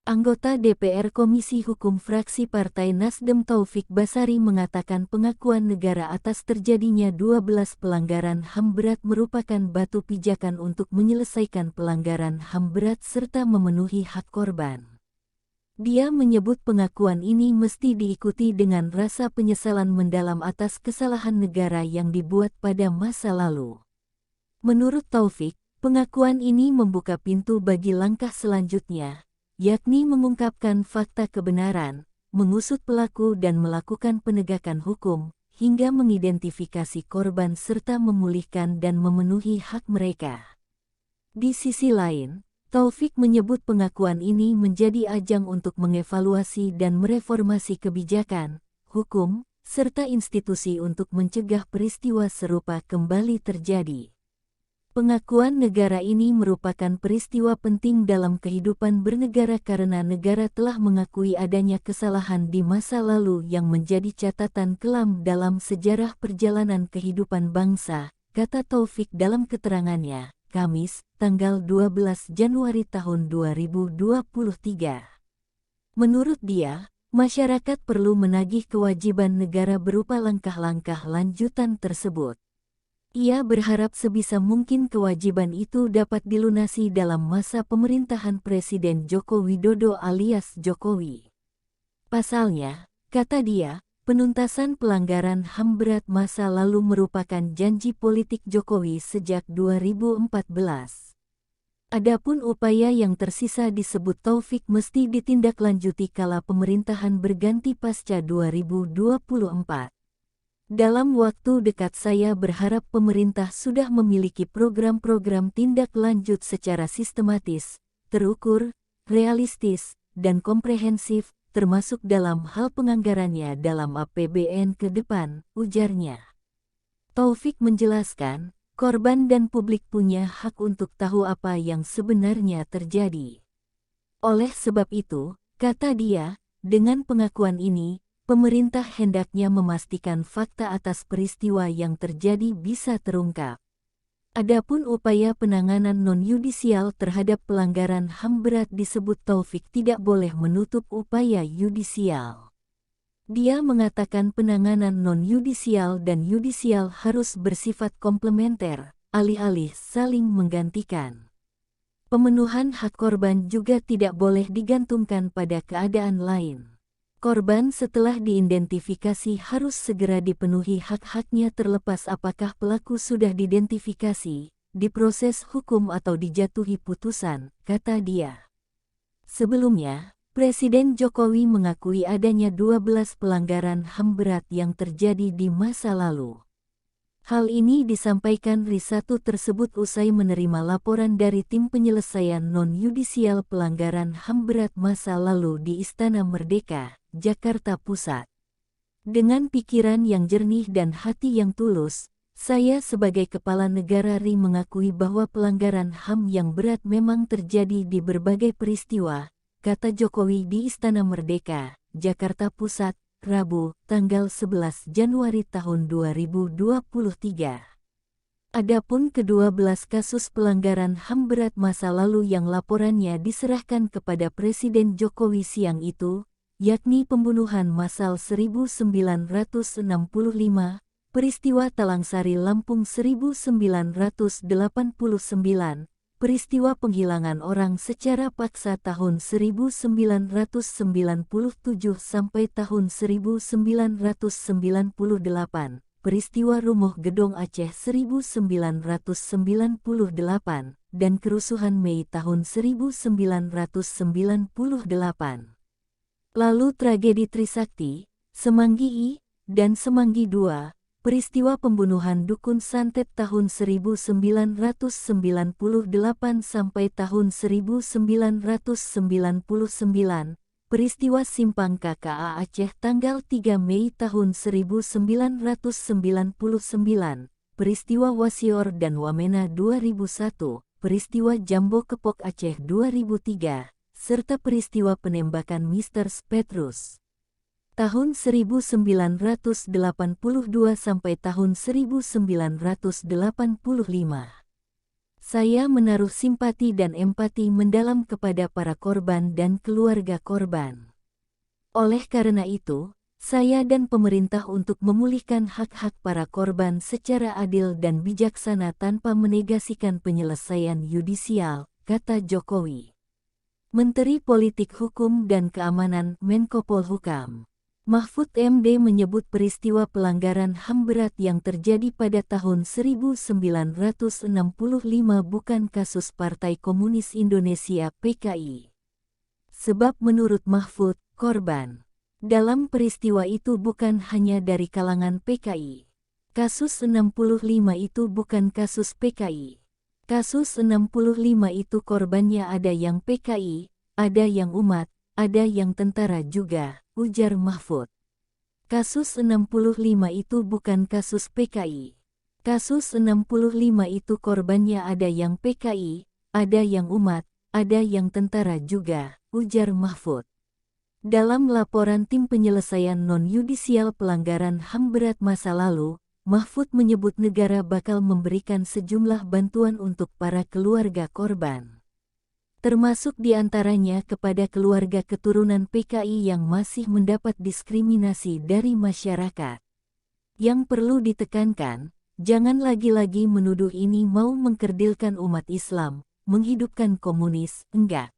Anggota DPR Komisi Hukum fraksi Partai Nasdem Taufik Basari mengatakan pengakuan negara atas terjadinya 12 pelanggaran HAM berat merupakan batu pijakan untuk menyelesaikan pelanggaran HAM berat serta memenuhi hak korban. Dia menyebut pengakuan ini mesti diikuti dengan rasa penyesalan mendalam atas kesalahan negara yang dibuat pada masa lalu. Menurut Taufik, pengakuan ini membuka pintu bagi langkah selanjutnya, yakni mengungkapkan fakta kebenaran, mengusut pelaku dan melakukan penegakan hukum, hingga mengidentifikasi korban serta memulihkan dan memenuhi hak mereka. Di sisi lain, Taufik menyebut pengakuan ini menjadi ajang untuk mengevaluasi dan mereformasi kebijakan, hukum, serta institusi untuk mencegah peristiwa serupa kembali terjadi. Pengakuan negara ini merupakan peristiwa penting dalam kehidupan bernegara karena negara telah mengakui adanya kesalahan di masa lalu yang menjadi catatan kelam dalam sejarah perjalanan kehidupan bangsa, kata Taufik dalam keterangannya, Kamis, tanggal 12 Januari tahun 2023. Menurut dia, masyarakat perlu menagih kewajiban negara berupa langkah-langkah lanjutan tersebut. Ia berharap sebisa mungkin kewajiban itu dapat dilunasi dalam masa pemerintahan Presiden Joko Widodo alias Jokowi. Pasalnya, kata dia, penuntasan pelanggaran HAM berat masa lalu merupakan janji politik Jokowi sejak 2014. Adapun upaya yang tersisa disebut Taufik mesti ditindaklanjuti kala pemerintahan berganti pasca 2024. Dalam waktu dekat saya berharap pemerintah sudah memiliki program-program tindak lanjut secara sistematis, terukur, realistis, dan komprehensif, termasuk dalam hal penganggarannya dalam APBN ke depan, ujarnya. Taufik menjelaskan, korban dan publik punya hak untuk tahu apa yang sebenarnya terjadi. Oleh sebab itu, kata dia, dengan pengakuan ini, pemerintah hendaknya memastikan fakta atas peristiwa yang terjadi bisa terungkap. Adapun upaya penanganan non-yudisial terhadap pelanggaran HAM berat disebut Taufik tidak boleh menutup upaya yudisial. Dia mengatakan penanganan non-yudisial dan yudisial harus bersifat komplementer, alih-alih saling menggantikan. Pemenuhan hak korban juga tidak boleh digantungkan pada keadaan lain. Korban setelah diidentifikasi harus segera dipenuhi hak-haknya terlepas apakah pelaku sudah diidentifikasi, diproses hukum atau dijatuhi putusan, kata dia. Sebelumnya, Presiden Jokowi mengakui adanya 12 pelanggaran HAM berat yang terjadi di masa lalu. Hal ini disampaikan Risatu tersebut usai menerima laporan dari Tim Penyelesaian Non-Yudisial Pelanggaran HAM berat masa lalu di Istana Merdeka, Jakarta Pusat. Dengan pikiran yang jernih dan hati yang tulus, saya sebagai kepala negara RI mengakui bahwa pelanggaran HAM yang berat memang terjadi di berbagai peristiwa, kata Jokowi di Istana Merdeka, Jakarta Pusat, Rabu, tanggal 11 Januari tahun 2023. Adapun ke-12 kasus pelanggaran HAM berat masa lalu yang laporannya diserahkan kepada Presiden Jokowi siang itu, yakni pembunuhan massal 1965, peristiwa Talangsari Lampung 1989, peristiwa penghilangan orang secara paksa tahun 1997 sampai tahun 1998, peristiwa Rumuh Gedong Aceh 1998, dan kerusuhan Mei tahun 1998. Lalu tragedi Trisakti, Semanggi I, dan Semanggi II, peristiwa pembunuhan Dukun Santet tahun 1998 sampai tahun 1999, peristiwa Simpang KKA Aceh tanggal 3 Mei tahun 1999, peristiwa Wasior dan Wamena 2001, peristiwa Jambo Kepok Aceh 2003, serta peristiwa penembakan Mr. Petrus tahun 1982 sampai tahun 1985. Saya menaruh simpati dan empati mendalam kepada para korban dan keluarga korban. Oleh karena itu, saya dan pemerintah untuk memulihkan hak-hak para korban secara adil dan bijaksana tanpa menegasikan penyelesaian yudisial, kata Jokowi. Menteri Politik Hukum dan Keamanan Menko Polhukam Mahfud MD menyebut peristiwa pelanggaran HAM berat yang terjadi pada tahun 1965 bukan kasus Partai Komunis Indonesia (PKI). Sebab menurut Mahfud, korban dalam peristiwa itu bukan hanya dari kalangan PKI. Kasus 65 itu bukan kasus PKI. Kasus 65 itu korbannya ada yang PKI, ada yang umat, ada yang tentara juga, ujar Mahfud. Kasus 65 itu bukan kasus PKI. Kasus 65 itu korbannya ada yang PKI, ada yang umat, ada yang tentara juga, ujar Mahfud. Dalam laporan tim penyelesaian non-yudisial pelanggaran HAM berat masa lalu, Mahfud menyebut negara bakal memberikan sejumlah bantuan untuk para keluarga korban. Termasuk diantaranya kepada keluarga keturunan PKI yang masih mendapat diskriminasi dari masyarakat. Yang perlu ditekankan, jangan lagi-lagi menuduh ini mau mengkerdilkan umat Islam, menghidupkan komunis, enggak.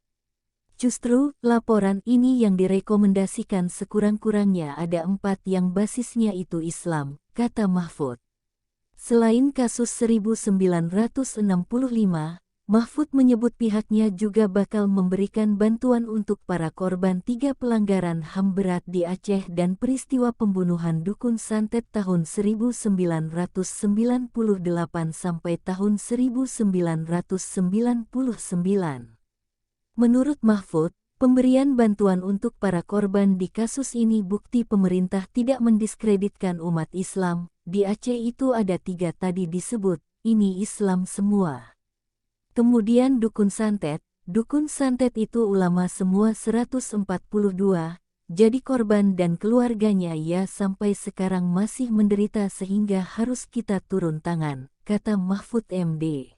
Justru, laporan ini yang direkomendasikan sekurang-kurangnya ada 4 yang basisnya itu Islam, kata Mahfud. Selain kasus 1965, Mahfud menyebut pihaknya juga bakal memberikan bantuan untuk para korban 3 pelanggaran HAM berat di Aceh dan peristiwa pembunuhan Dukun Santet tahun 1998 sampai tahun 1999. Menurut Mahfud, pemberian bantuan untuk para korban di kasus ini bukti pemerintah tidak mendiskreditkan umat Islam. Di Aceh itu ada 3 tadi disebut, ini Islam semua. Kemudian Dukun Santet itu ulama semua 142, jadi korban dan keluarganya ya sampai sekarang masih menderita sehingga harus kita turun tangan, kata Mahfud MD.